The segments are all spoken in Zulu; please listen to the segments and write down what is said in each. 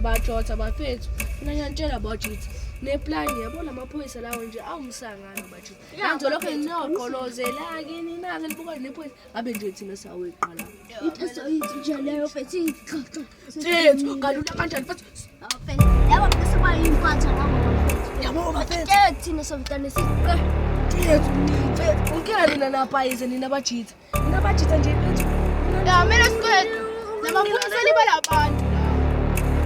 bajotha bafethu mina ngiyantshela bajithi neplan yabo lamaphoyisa lawo nje awumsangano bajithi manje lokho nginoqolozela kini nake libuka nephoyisa abe nje thina saweqala Iteso nje leyo fethi thethu kalula kanjani futhi yabo bese bayimpatha ngabo bafethu yabo bafethu thina somntana siqe thethu nithethu unkinga nina nina bajitha nje fethu ya mina siqedwe namaphoyisa libala abantu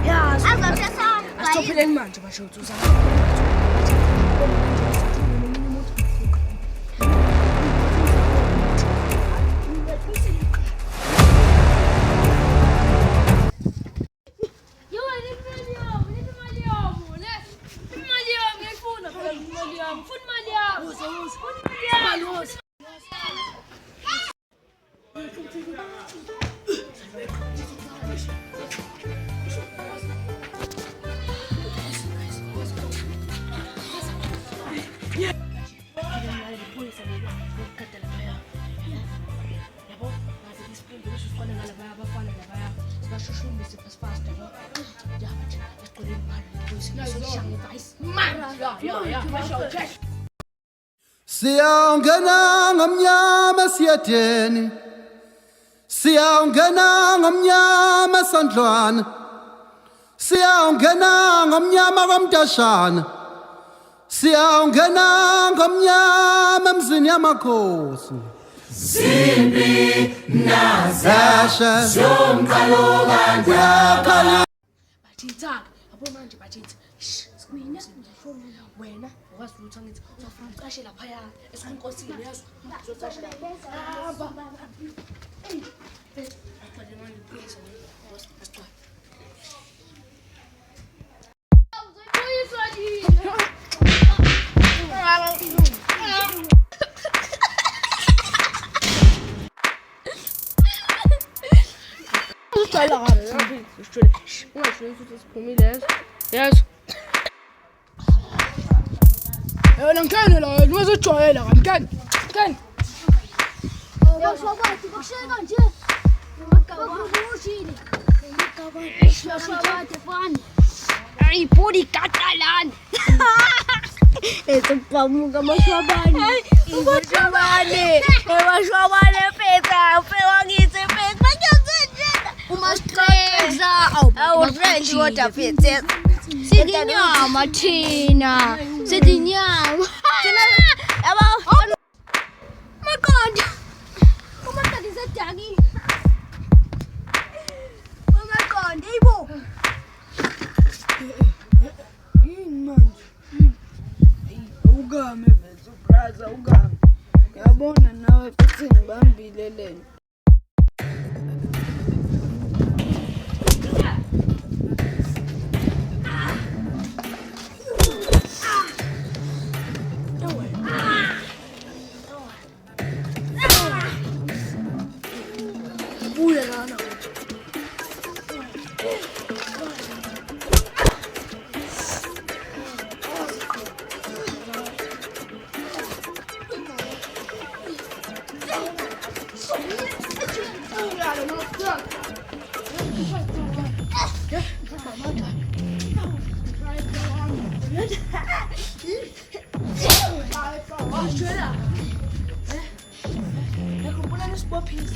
ya azasesa asitopheleni manje basho uza Siyawungena ngomnyama siyadeni Siyawungena ngomnyama sandlwana Siyawungena ngomnyama kwamdashana Siyawungena ngomnyama emzini yamakhosi Simbi nazasha somqalo kanjani Bathitha yabo manje bathitha mina wena wazi ukuthi angithi uzofuna uqashe lapha ya esinkosini yazo uzocashe lapha Yes. Yona ngene la niwezojwayela kamkani. Kani? Yoshobathi kusheka nje. Bakubushile. Yoshobathi fani. Ay puri Catalan. Ezoqhamuka mashwabani. Mashwabani. Mashwabani fetha, wangithi fetha. Banyazenjena. Umasiqeza. Awurendi kodwa fetha. Sidinyama thina. Sidinyama. Thina yabo. Makonde. Umakonde sedaki. Umakonde ibo. Manje. Ugame bese brother ugame. Ngiyabona nawe futhi ngibambile lena. Aku pulang ni sebuah pis.